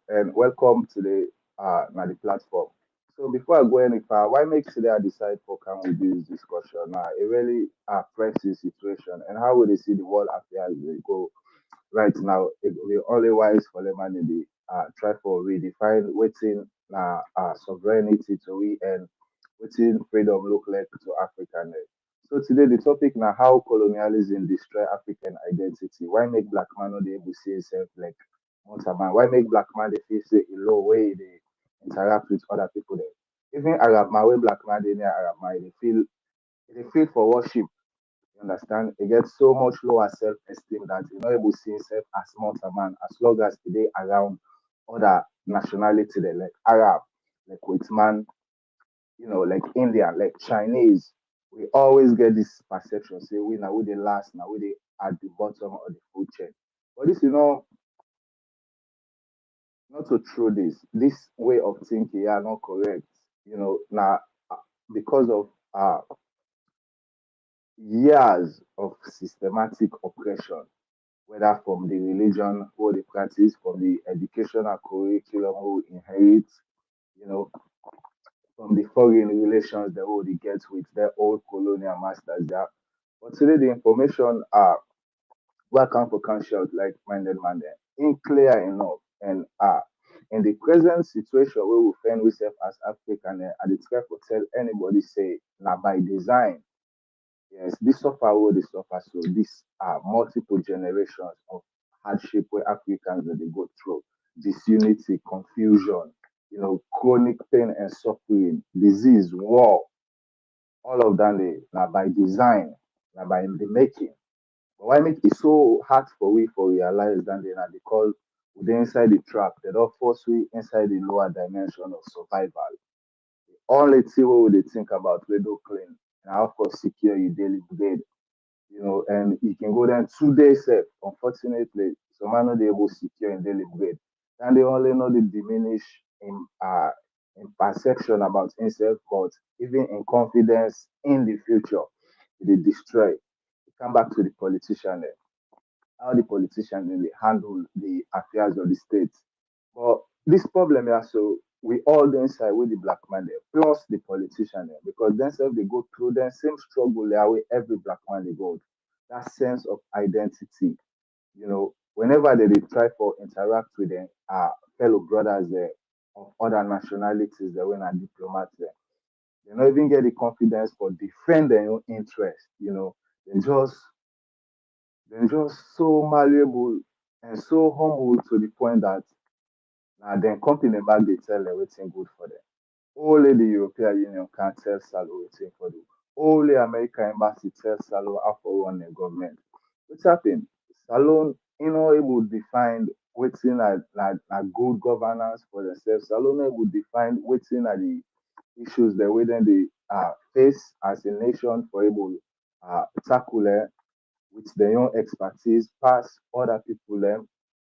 and welcome to the platform. So before I go any far, why make today I decide for can we do this discussion now? A really pressing situation and how will they see the world after as they go right now? It will be only wise for them and the try for redefine waiting sovereignty to we and waiting freedom look like to African. So today the topic now how colonialism destroy African identity. Why make black man not able to see himself like Montaman? Why make black man they feel say a low way they interact with other people there? Even Arab man, way black man they near Arab man, they feel for worship. You understand? It gets so much lower self-esteem that you're not able to see himself as Montaman as long as they around other nationality they like Arab, like with man like Indian, like Chinese, we always get this perception, say we now we the last, now we the at the bottom of the food chain. But this, not to throw this way of thinking are not correct. Now because of years of systematic oppression, whether from the religion or the practice, from the educational curriculum who inherit, you know, from the foreign relations they already get with their old colonial masters there. But today the information are welcome for conscious like minded man there. In clear enough and in the present situation where we find ourselves as African I dey try to tell anybody say now by design. Yes, this suffer will they suffer. So these are multiple generations of hardship where Africans that they go through. Disunity, confusion, chronic pain and suffering, disease, war, all of that they now by design, now by the making. But why make it so hard for we for realize that they now because we dey inside the trap, they don't force we inside the lower dimension of survival. Only thing we would think about we do clean and how for secure your daily bread, and you can go there 2 days safe. Unfortunately, some man not dey able to secure in daily bread. And they only know the diminish in perception about himself, but even in confidence in the future, they destroy. Come back to the politician how the politicians then they handle the affairs of the state. But this problem here, so we all then side with the black man there, plus the politician there, because themselves they go through the same struggle there with every black man they go. That sense of identity, whenever they try for interact with their fellow brothers there of other nationalities, they when are diplomats there. They don't even get the confidence for defend their own interest, They just they're just so malleable and so humble to the point that now then company back they tell everything good for them. Only the European Union can tell Salo waiting for them. Only American embassy tell Salo after one the government. What's happened? Salon able to define waiting at good governance for themselves. Salon able to define waiting at the issues that we then they face as a nation for able tackle with their own expertise pass other people them.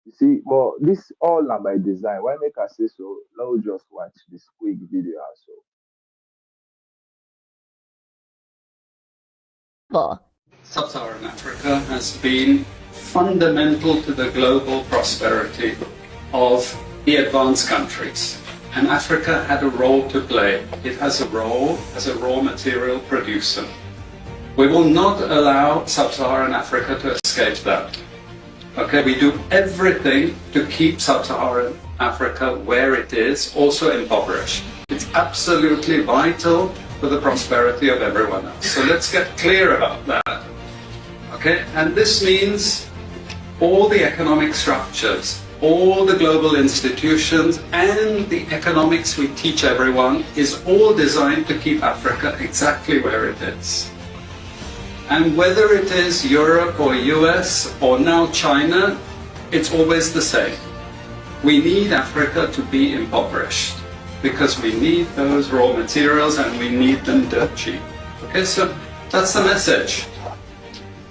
You see, but this all na by design. Why make us say so? Let's just watch this quick video also. Sub-Saharan Africa has been fundamental to the global prosperity of the advanced countries. And Africa had a role to play. It has a role as a raw material producer. We will not allow Sub-Saharan Africa to escape that. Okay, we do everything to keep Sub-Saharan Africa where it is, also impoverished. It's absolutely vital for the prosperity of everyone else. So let's get clear about that. Okay, and this means all the economic structures, all the global institutions, and the economics we teach everyone is all designed to keep Africa exactly where it is. And whether it is Europe or US or now China, it's always the same. We need Africa to be impoverished because we need those raw materials and we need them dirt cheap. Okay, so that's the message.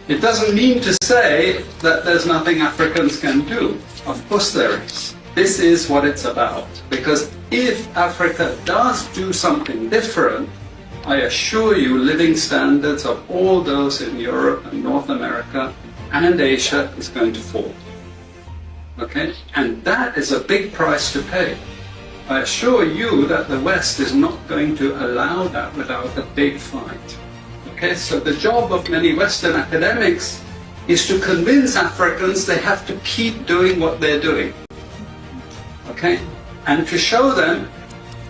It doesn't mean to say that there's nothing Africans can do. Of course there is. This is what it's about. Because if Africa does do something different, I assure you living standards of all those in Europe and North America and Asia is going to fall. Okay? And that is a big price to pay. I assure you that the West is not going to allow that without a big fight. Okay, so the job of many Western academics is to convince Africans they have to keep doing what they're doing. Okay? And to show them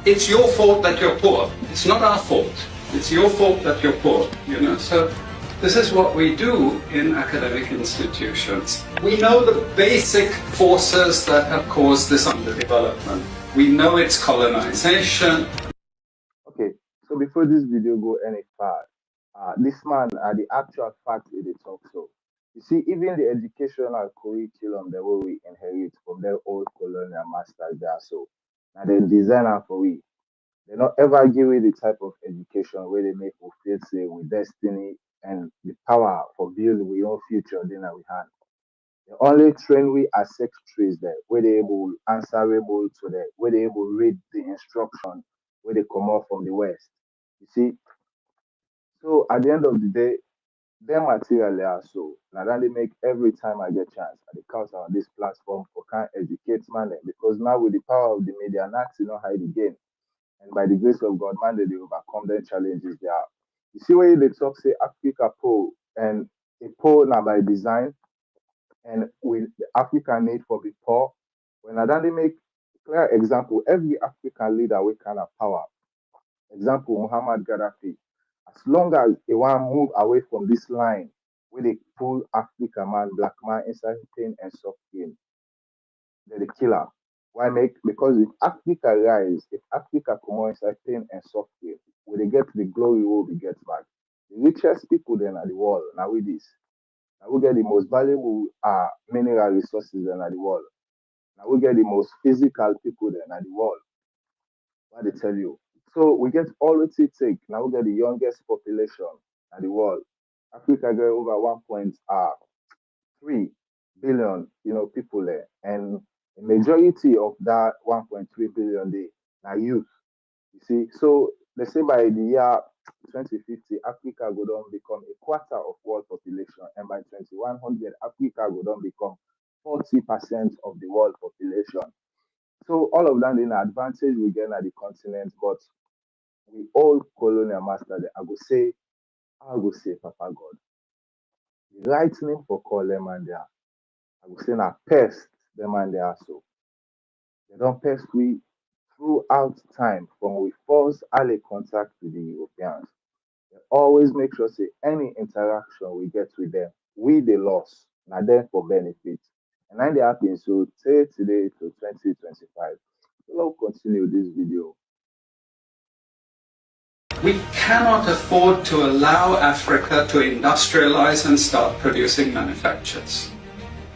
it's your fault that you're poor. It's not our fault. It's your fault that you're poor. You know, so this is what we do in academic institutions. We know the basic forces that have caused this underdevelopment. We know it's colonization. Okay, so before this video go any far, this man the actual fact it is also. You see, even the educational curriculum the way we inherit from their old colonial masters there, so now the designer for we. They not ever give you the type of education where they make you feel say with destiny and the power for building we own future then we hand. They only train we as secretaries there, where they able answerable to the where they able read the instruction where they come out from the west. You see, so at the end of the day, them material they are so now that they make every time I get chance at the count on this platform for can educate man them, because now with the power of the media, not you know hide again. And by the grace of God, man, they overcome their challenges there. You see where they talk say Africa poor and a poor now by design and with the African need for the poor. When I don't they make clear example, every African leader we kind of power. Example, Muhammad Gaddafi. As long as they want to move away from this line where they pull Africa man, black man inside pain and soft game, they're the killer. Why make? Because if Africa rise, if Africa come on inside pain and soft game, when they get the glory, will be get back. The richest people then at the world. Now with this. Now we get the most valuable mineral resources then at the world. Now we get the most physical people then at the world. What they tell you. So we get all it take. Now we get the youngest population at the world. Africa get over 1.3 billion, people there. And the majority of that 1.3 billion they now youth. You see, so they say by the year 2050, Africa go down become a quarter of world population, and by 2100, Africa go down become 40% of the world population. So all of that in advantage we get at the continent, but we all colonial master. I go say, Papa God, the right name for call them and there. I go say na pest them and there so. They don't pest we throughout time from we first early contact with the Europeans. Always make sure say any interaction we get with them, we the loss, not them for benefit. And then they happen so say today to 2025. So let's continue this video. We cannot afford to allow Africa to industrialize and start producing manufactures.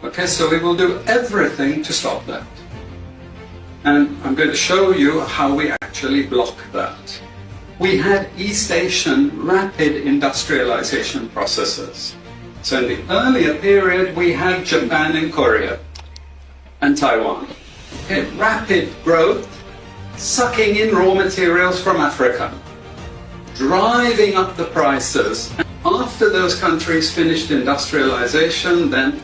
Okay, so we will do everything to stop that. And I'm going to show you how we actually block that. We had East Asian rapid industrialization processes. So in the earlier period, we had Japan and Korea and Taiwan. Okay, rapid growth, sucking in raw materials from Africa, driving up the prices. And after those countries finished industrialization, then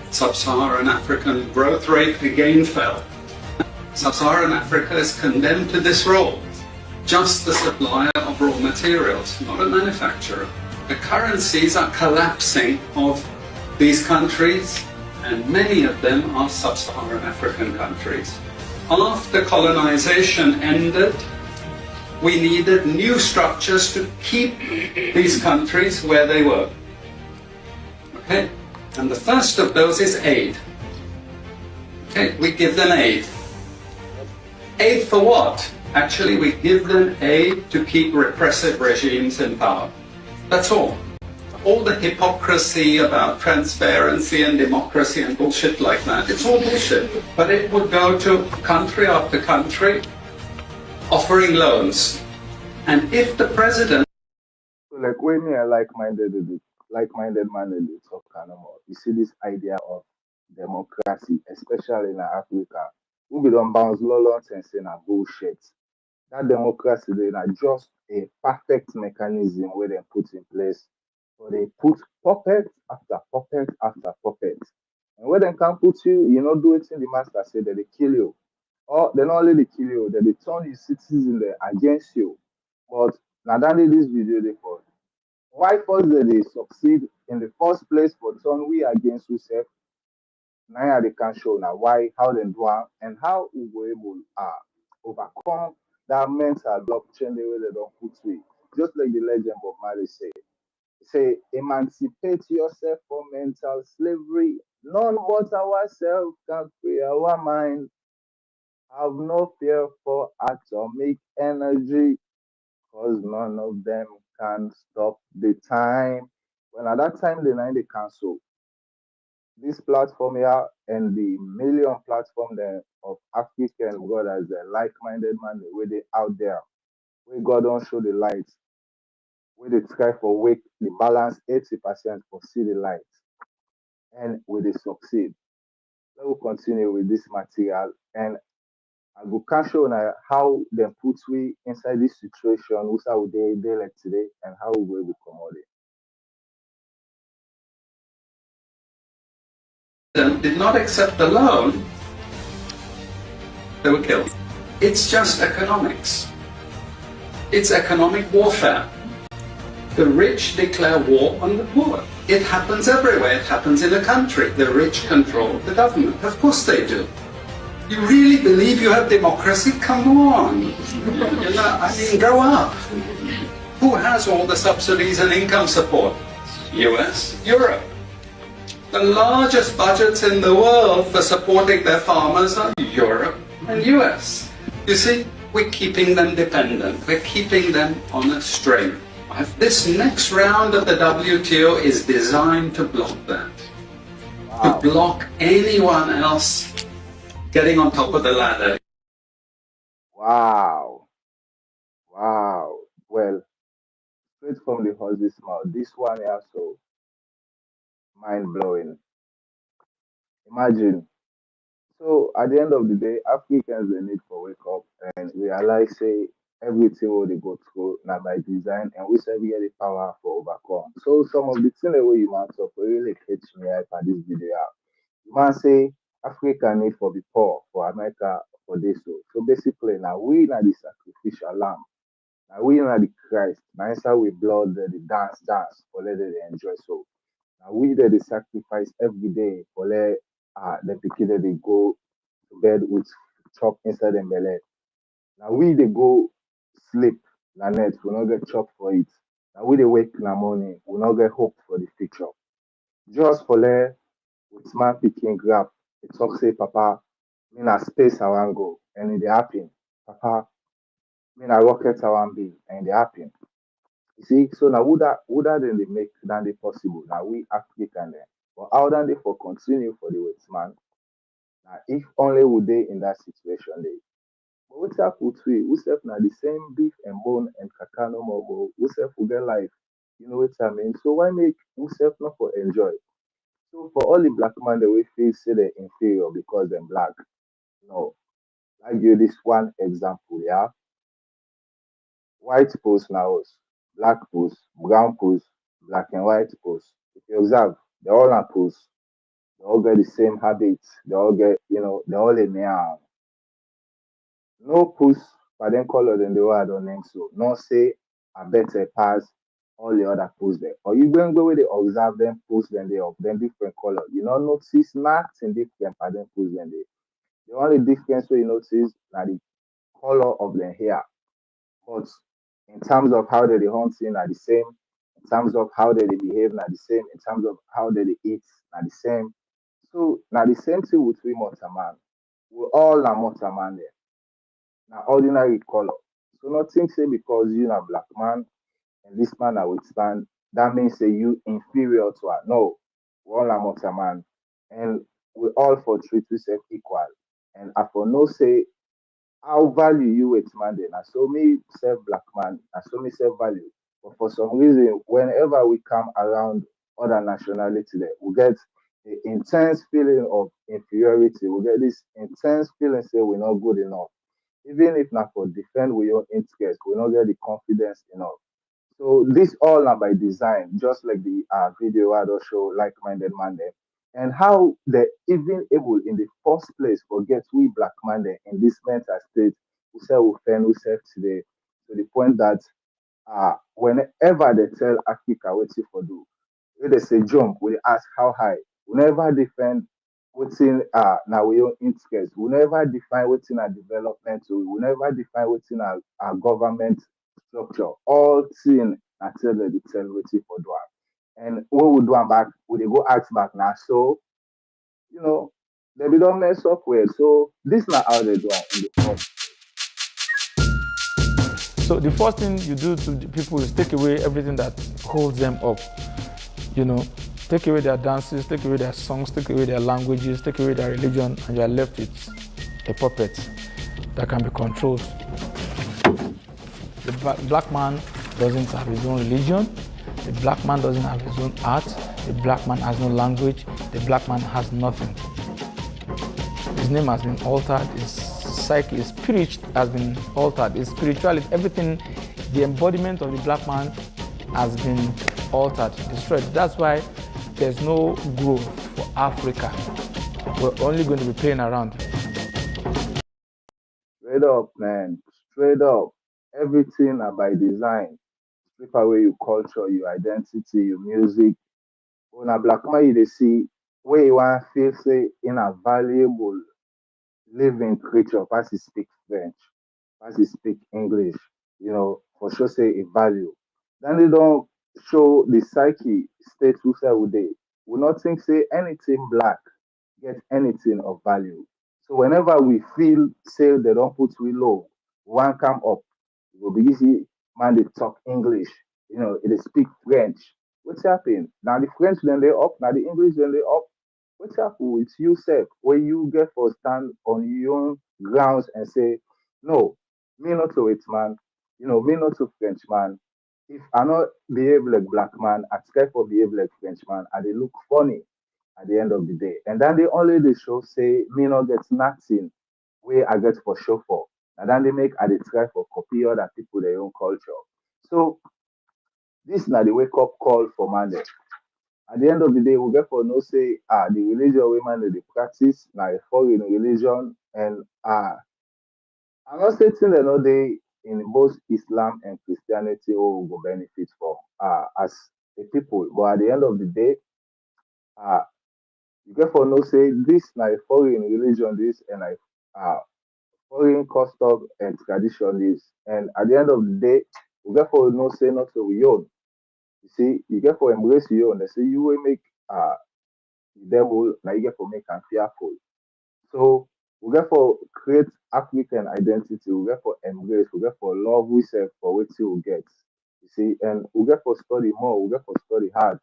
sub-Saharan African growth rate again fell. Sub-Saharan Africa is condemned to this role, just the supplier of raw materials, not a manufacturer. The currencies are collapsing of these countries, and many of them are sub-Saharan African countries. After colonization ended, we needed new structures to keep these countries where they were. Okay? And the first of those is aid. Okay, we give them aid. Aid for what? Actually, we give them aid to keep repressive regimes in power. That's all. All the hypocrisy about transparency and democracy and bullshit like that, it's all bullshit. But it would go to country after country offering loans. And if the president... So like when me a like-minded man they talk kind of more. You see this idea of democracy, especially in Africa. We be don't bounce lolons and say na bullshit. That democracy they are just a perfect mechanism where they put in place. So they put puppet after puppet after puppet. And when they can put you, you know, do it in the master say that they kill you. Or they not only they kill you, that they turn you citizen there against you. But now that this video they for why first that they succeed in the first place for turn we against yourself. Now they can show now why, how they do it, and how we were able overcome that mental blockchain the way they don't put we. Just like the legend of Mary say. Say, emancipate yourself from mental slavery. None but ourselves can free our mind. Have no fear for atomic energy, because none of them can stop the time. Well, at that time, the night they cancel this platform here and the million platform there of African brothers, the like-minded man, where they out there, where God don't show the light, where they try for wake the balance 80% for see the light, and will they succeed. Let me continue with this material and I go can show now how them put we inside this situation, which how they like today and how we will become all it. Did not accept the loan, they were killed. It's just economics. It's economic warfare. The rich declare war on the poor. It happens everywhere. It happens in a country. The rich control the government. Of course they do. You really believe you have democracy? Come on. I mean, grow up. Who has all the subsidies and income support? US, Europe. The largest budgets in the world for supporting their farmers are Europe and US. You see, we're keeping them dependent. We're keeping them on a string. This next round of the WTO is designed to block that. Wow. To block anyone else getting on top of the ladder. Wow. Wow. Well, straight from the horse's mouth. This one is so mind blowing. Imagine. So at the end of the day, Africans they need for wake up and realize say everything what they go through now by design and we say we get the power for overcome. So some of the things the way you want to really catch me out at this video. You might say Africa need for the poor for America for this so. So basically now we now the sacrificial lamb. Now we now the Christ. Now inside we blood the dance for let them enjoy so. Now we that they sacrifice every day for let the pikin that they go to bed with chop inside them belly. Now we they go sleep na net, we not get chop for it. Now we they wake in the morning, we not get hope for the future. Just for let with man picking grab, it talk say papa, me na space I want go and it dey happen. Papa, me na rocket I want be and it dey happen. You see, so now would that then they make than they possible. Now we African then. But how than they for continue for the wait man? Now if only would they in that situation they but what's up with we? We self now the same beef and bone and kakano mobo. We self will get life. You know what I mean? So why make we self not for enjoy? So for all the black man the way feel say they're inferior because they're black. No. I give you this one example, yeah. White post now, black post, brown post, black and white post. If you observe, they all are posts. They all get the same habits. They all get, they all in there. No post but then color than the way I don't think so. No say I better pass all the other posts there. Or you going to go with the observe them post then they of them different color. You know notice nothing different but then post then they. The only difference we notice now the color of the hair. But in terms of how they hunting are the same, in terms of how they behave are the same, in terms of how they eat are the same. So now the same thing with we man. We all are man there. Now ordinary color. So nothing say because you are black man and this man I withstand, that means say you inferior to her. No, we all are man. And we all for treat ourselves equal. And I for no say how value you with man then. I saw me self black man, I saw me self value. But for some reason, whenever we come around other nationality there, we get the intense feeling of inferiority. We get this intense feeling say we're not good enough. Even if not for defend with your interest, we not get the confidence enough. So this all are by design, just like the video I don't show like-minded man there. and how they even able in the first place forget we black man there in this mental state who say we fan who serve today to the point that whenever they tell Africa what for do, when they say jump, we ask how high. We never defend what's in now we own interest. We never define what's in our development. So we never define what's in our government structure. All thing until they tell what's for do. And what we do am back, we dey go ask back now. So you know, they be don't mess up with. So this not how they do it in the first. So the first thing you do to the people is take away everything that holds them up. You know, take away their dances, take away their songs, take away their languages, take away their religion, and you are left with a puppet that can be controlled. The black man doesn't have his own religion. The black man doesn't have his own art. The black man has no language. The black man has nothing. His name has been altered. His psyche, his spirit has been altered. His spirituality, everything, the embodiment of the black man has been altered, destroyed. That's why there's no growth for Africa. We're only going to be playing around. Straight up, man. Straight up. Everything are by design. Strip away your culture, your identity, your music. When a black man you dey see where you want feel say in a valuable living creature pass he speak French, pass he speak English, for sure say a value. Then they don't show the psyche state who say we dey. We not think say anything black get anything of value. So whenever we feel say they don't put we low, one come up, it will be easy man they talk English, they speak French. What's happening? Now the French then they up, now the English then they up. What's happening with you, self, when you get for stand on your own grounds and say, no, me not to it, man. Me not to French man. If I not behave like black man, I try for behave like French man, and they look funny at the end of the day. And then they only they show say me not get nothing where I get for show for. And then they make I they try for copy other people their own culture. So this now the wake up call for man. At the end of the day, we get for no say the religion women that they practice now a foreign religion and I'm not saying that no they in both Islam and Christianity all will go benefit for as a people. But at the end of the day, uh you get for no say this now a foreign religion, this and like foreign custom and tradition this. And at the end of the day, you get for no say not to we own. You see, you get for embrace your own. They say you will make the devil, now you get for make and fearful. So we get for create African identity, we get for embrace, we get for love we serve for what you get. You see, and we get for study more, we get for study hard.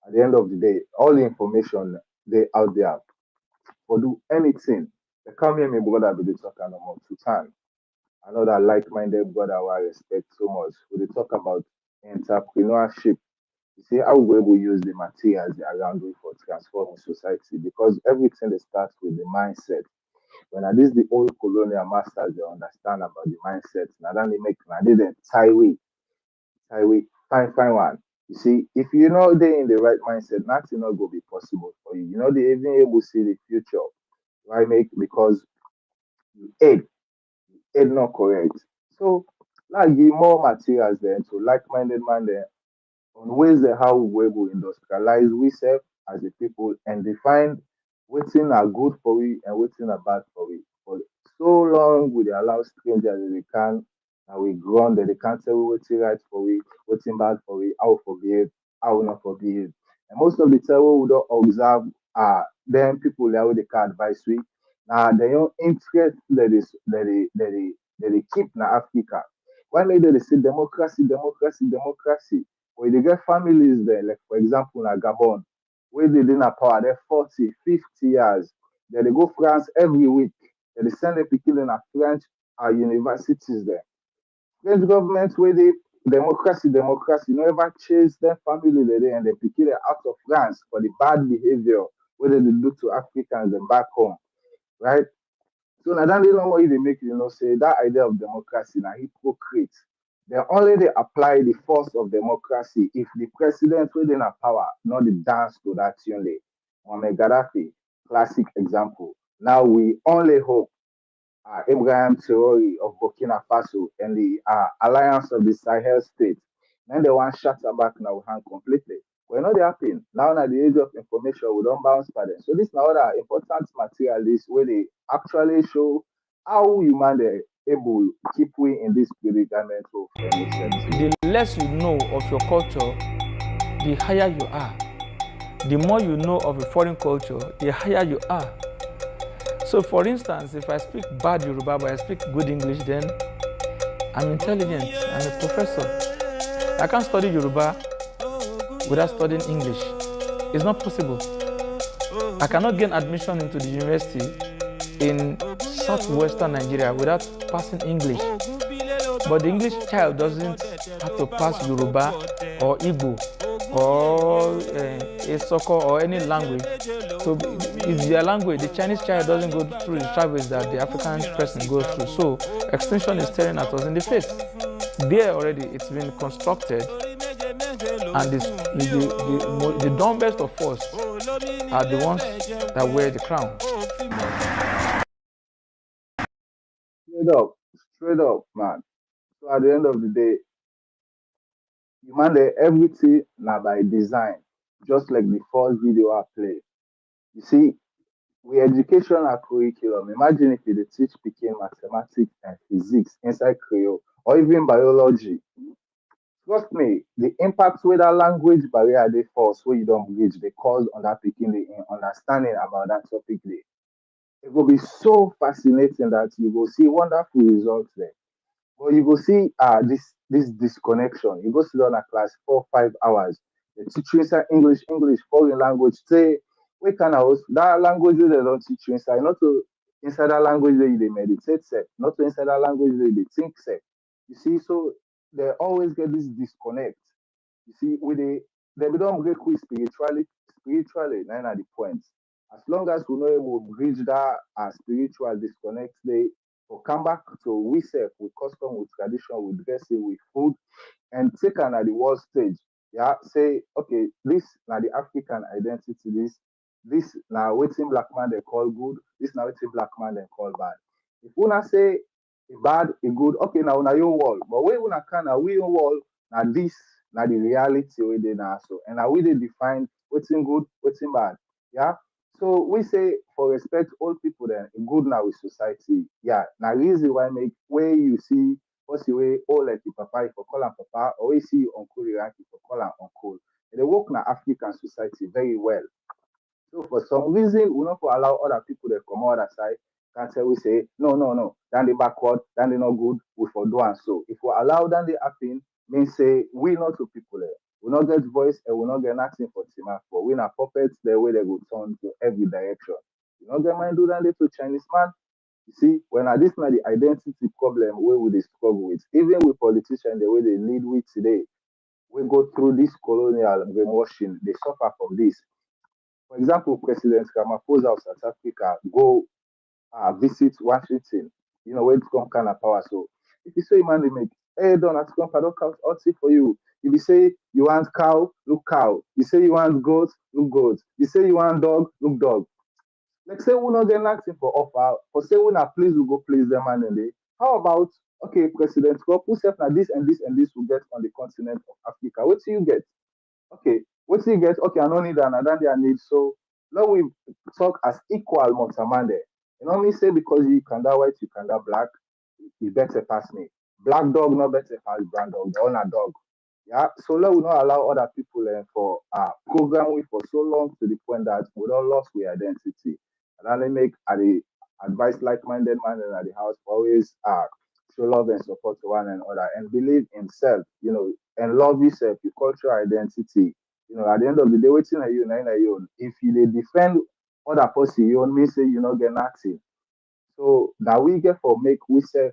At the end of the day, all the information they out there for do anything. They come here, me brother, be the talking about two time. Another like-minded brother who I respect so much. We dey talk about entrepreneurship. You see how we will use the materials around we for transforming society because everything they starts with the mindset. When at least the old colonial masters they understand about the mindset, now then they make now they then fine one. You see, if you know they in the right mindset, nothing not go be possible for you. You know they even able to see the future. Why make because you aid not correct. So like give more materials then to like-minded man then on ways that how we will industrialize we self as a people and define wetin are good for we and wetin are bad for we. For so long we dey allow strangers that they can and we grown that they can't tell we wetin right for we, wetin bad for we, how we for behave, how we not for behave. And most of the time wey we don't observe them people that wey they can advise we na their own interest that they keep na Africa. Why make dem dey say democracy, democracy, democracy? But they get families there, like for example, na Gabon, where they dey na power, they 40, 50 years. Then they go France every week. Then they send the people in a French universities there. French government where they democracy, democracy, no ever chase their family there and they pick it out of France for the bad behavior whether they do to Africans and back home, right? So now that don't what they make say that idea of democracy now hypocrite. They only they apply the force of democracy if the president within a power, not the dance to that only. Muammar Gaddafi, classic example. Now we only hope Ibrahim Traore of Burkina Faso and the alliance of the Sahel states. Then they want shut her back now hand completely. We're not happen. Now at the age of information, we don't bounce by them. So this now other important material is where they actually show how human they able keep we in this predicament of ethnocentrism. The less you know of your culture, the higher you are. The more you know of a foreign culture, the higher you are. So for instance, if I speak bad Yoruba but I speak good English, then I'm intelligent, I'm a professor. I can't study Yoruba without studying English. It's not possible. I cannot gain admission into the university in southwestern Nigeria without passing English. But the English child doesn't have to pass Yoruba or Igbo or Esoko or any language. So it's their language. The Chinese child doesn't go through the travels that the African person goes through. So extinction is staring at us in the face. There already, it's been constructed, and the dumbest of us are the ones that wear the crown. Straight up, man. So at the end of the day, human everything now by design, just like the first video I played. You see, we educational curriculum. Imagine if you teach picking mathematics and physics inside Creole or even biology. Trust me, the impact with that language barrier they force where you don't bridge the cause on that picking the understanding about that topic there. It will be so fascinating that you will see wonderful results there. But you go see this disconnection. You go sit down a class 4 5 hours. They teach you inside English, foreign language. Say we can house that language wey they don't teach you inside, not to inside that language that they meditate set, not to inside that language that they think set. You see, so they always get this disconnect. You see, with they don't break with spiritually, nine at the point. As long as we know we will bridge that spiritual disconnect, they will come back to we self, with custom, with tradition, with dressing, with food, and take am at the world stage. Yeah, say, okay, this now the African identity, this now waiting black man they call good, this now waiting black man they call bad. If una say a bad, a good, okay, now your wall. But we una can now we your wall, now this now the reality we they now so. And now we they define waiting good, waiting bad. Yeah. So we say for respect all people then good now with society. Yeah. Now reason why make where you see what's the way all like the papa if you call him papa or we see uncle Iraqi for call him uncle. And they work in African society very well. So for some reason, we not for allow other people that come out side. Can't say we say no. Then they backward, then they not good. We for do and so. If we allow then they happen, means say we not to people there. We not get voice and we not get nothing for Tima for. We not puppets the way they go turn to every direction. You not get mind do that little Chinese man. You see, when I this now the identity problem where we they struggle with, even with politicians the way they lead with today, we go through this colonial brainwashing. They suffer from this. For example, President Ramaphosa of South Africa go visit Washington, where it's come kind of power. So if you say man, they make, hey, Donald Trump, I don't count outside for you. If you say you want cow, look cow. You say you want goat, look goat. You say you want dog, look dog. Like say we not get nothing for offer, for say we not please we go please them and they. How about okay, President Trump, who said now this and this and this will get on the continent of Africa? What do you get? Okay, what do you get? Okay, I don't need that, I don't need. So now we talk as equal Montamande. You know me say because you can that white, you can that black, you better pass me. Black dog not better pass brown dog, they all a dog. Yeah, so now we not allow other people for program we for so long to the point that we don't lost our identity. And then they make the advice like-minded man in the house always show love and support to one another and believe in self, and love yourself, your cultural identity. At the end of the day, waiting at you, nine at you. If you they defend other person, you don't mean say you not get nothing. So now we get for make we say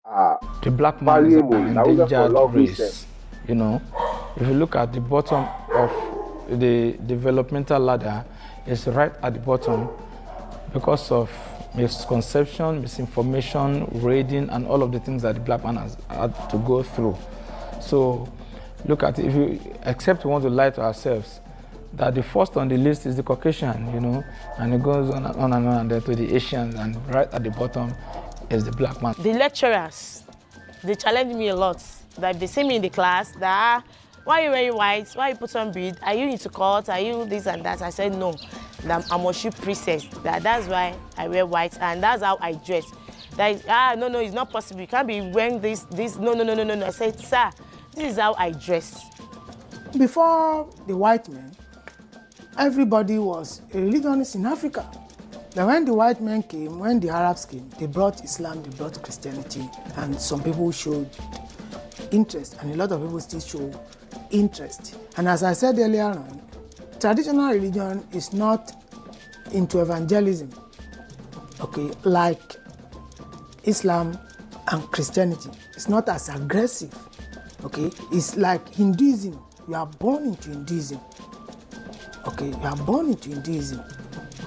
The black man is valuable. an Now we get for endangered love we say. race. If you look at the bottom of the developmental ladder, it's right at the bottom because of misconception, misinformation, raiding, and all of the things that the black man has had to go through. So look at it, if you except we want to lie to ourselves, that the first on the list is the Caucasian, and it goes on and on, and then to the Asians, and right at the bottom is the black man. The lecturers, they challenge me a lot. That they see me in the class, that why are you wearing white? Why you put on bead? Are you into court? Are you this and that? I said no, that I'm a shoe princess. That's why I wear white, and that's how I dress. That is, no, it's not possible. You can't be wearing this. No. I said, sir, this is how I dress. Before the white men, everybody was a religionist in Africa. Then when the white men came, when the Arabs came, they brought Islam, they brought Christianity, and some people showed interest, and a lot of people still show interest. And as I said earlier on, traditional religion is not into evangelism, okay, like Islam and Christianity. It's not as aggressive, okay? It's like Hinduism. You are born into Hinduism, okay? You are born into Hinduism.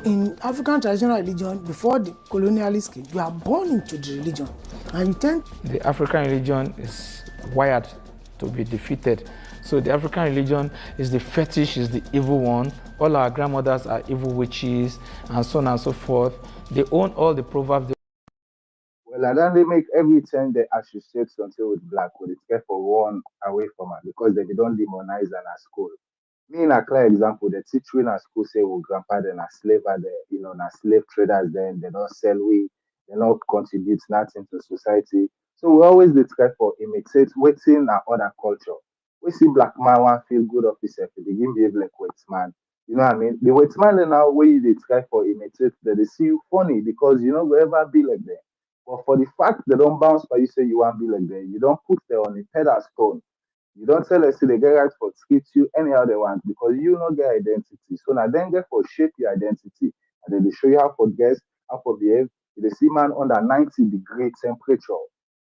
In African traditional religion, before the colonialists came, you are born into the religion, and you tend. The African religion is wired to be defeated. So the African religion is the fetish, is the evil one. All our grandmothers are evil witches, and so on and so forth. They own all the proverbs. Well, and then they make every time they associate something with black, with it care for one away from her because they don't demonize them at school. Me in a clear example, the teacher in a school say, well, grandpa, then a slave are there, na slave traders, then they don't sell we, they don't contribute nothing to society. So we always dey try for imitate waiting and other culture. We see black man want feel good of himself, they begin behave like white man. You know what I mean? The white man then now where you dey try for imitate, they see you funny because you know will ever be like them. But for the fact they don't bounce by you say you want to be like them, you don't put them on a pedestal. You don't tell us say they get right for treat you anyhow they want because you no get identity. So now then get for shape your identity and then they show you how for dress, how for behave. If they see man under 90-degree temperature,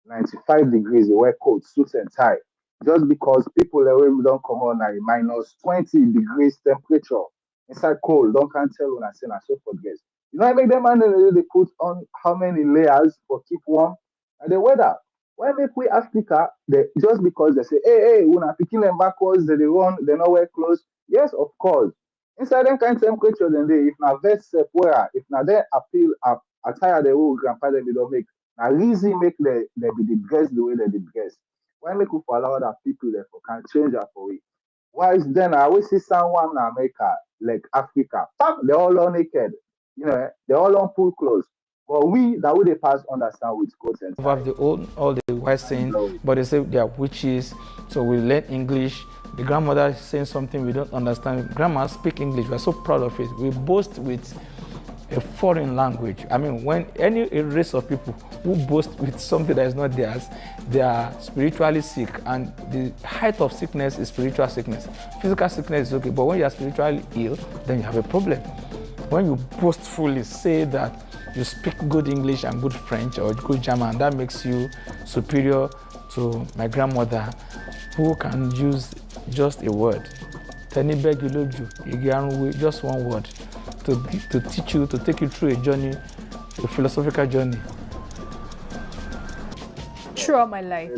95 degrees, they wear coat, suits and tie. Just because people that way don't come on at minus 20 degrees temperature inside cold, don't can't tell when I say I so for dress. You know, I make them man they put on how many layers for keep warm and the weather. Why make we Africa just because they say, hey, when I picking them backwards, they run, they not wear clothes? Yes, of course. Inside them kind of temperature, then they if na vest set wear, if na they appeal attire the whole grandpa they don't make. Now easy make they be the dress the way they the dress. Why make we for allow other people there for can change that for we? Why is then I always see someone in America like Africa, they all on naked, they all on full clothes. But we that would they pass understand with coats and tie. Have the old all the white saying, but they say they are witches. So we learn English. The grandmother is saying something we don't understand. Grandma speak English. We're so proud of it. We boast with a foreign language. I mean, when any race of people who boast with something that is not theirs, they are spiritually sick. And the height of sickness is spiritual sickness. Physical sickness is okay, but when you are spiritually ill, then you have a problem. When you boastfully say that you speak good English and good French or good German, that makes you superior to my grandmother who can use just a word. Just one word to teach you, to take you through a journey, a philosophical journey. Throughout my life,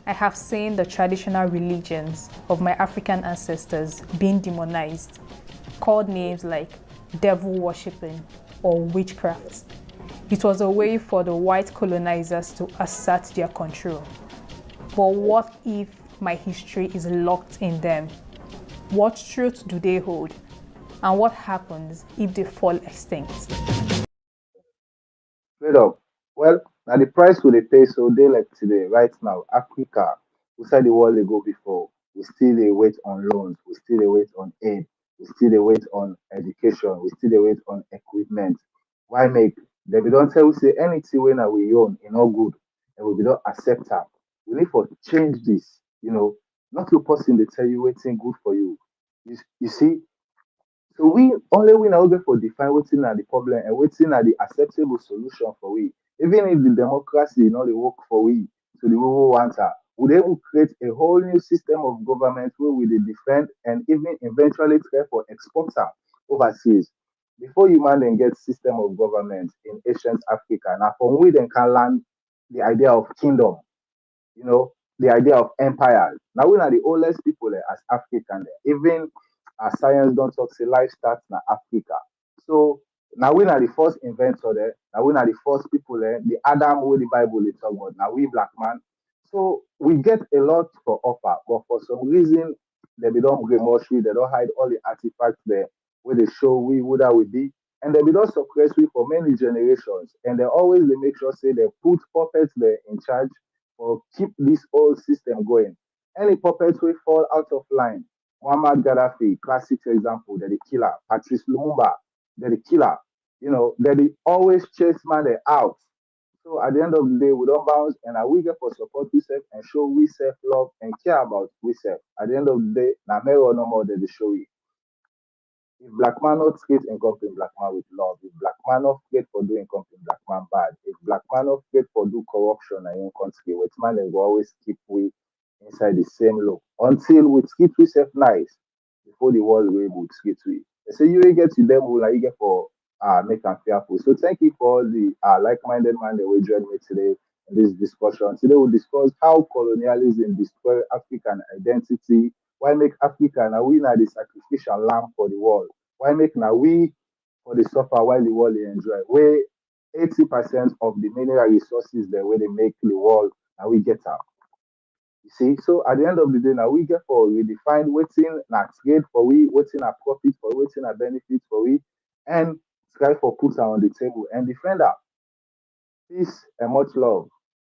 I have seen the traditional religions of my African ancestors being demonized, called names like devil worshipping or witchcraft. It was a way for the white colonizers to assert their control. But what if my history is locked in them? What truth do they hold? And what happens if they fall extinct? Straight up. Well, now the price will they pay so they like today, right now, Africa, outside the world they go before, we still they wait on loans, we still they wait on aid, we still they wait on education, we still they wait on equipment. Why make they be don't tell we say anything when we own in all good and we don't accept that. We need for change this, not to person they tell you waiting good for you. You see, so we only win now for define waiting at the problem and waiting at the acceptable solution for we. Even if the democracy not the work for we, so the way we want her, we then will create a whole new system of government where we dey defend and even eventually try for exporter overseas. Before you man then get system of government in ancient Africa, now from we then can learn the idea of kingdom, the idea of empire. Now we are the oldest people as African. Even as science don't talk say life starts na Africa. So now we are the first inventor there. Now we are the first people there. The Adam who the Bible is talking about. Now we black man. So we get a lot for offer, but for some reason they don't bring more shit. They don't hide all the artifacts there where they show we who that we be, and they be don't suppress we for many generations. And they make sure say they put puppets there in charge for keep this whole system going. Any puppets will fall out of line. Muammar Gaddafi, classic example, they're the killer. Patrice Lumumba, they're the killer. You know, they're the always chase man they out. So at the end of the day, we don't bounce and we get for support we self and show we self love and care about we self. At the end of the day, na mirror no more than they show you. If black man not create incomplete black man with love, if black man not create for doing incomplete black man bad, if black man not create for do corruption and in country, with man they go always keep we inside the same loop until we treat we self nice before the world will able to treat we. They say you will get to them like you get for make them fearful. So thank you for all the like-minded man that will join me today in this discussion. Today we'll discuss how colonialism destroy African identity. Why make Africa now we now the sacrificial lamb for the world? Why make now we for the suffer while the world dey enjoy? Where 80% of the mineral resources there where they make the world and we get am. You see, so at the end of the day, now we get for we define waiting na trade for we, waiting a profit for waiting a benefit for we, and try for put am on the table and defend am. Peace and much love.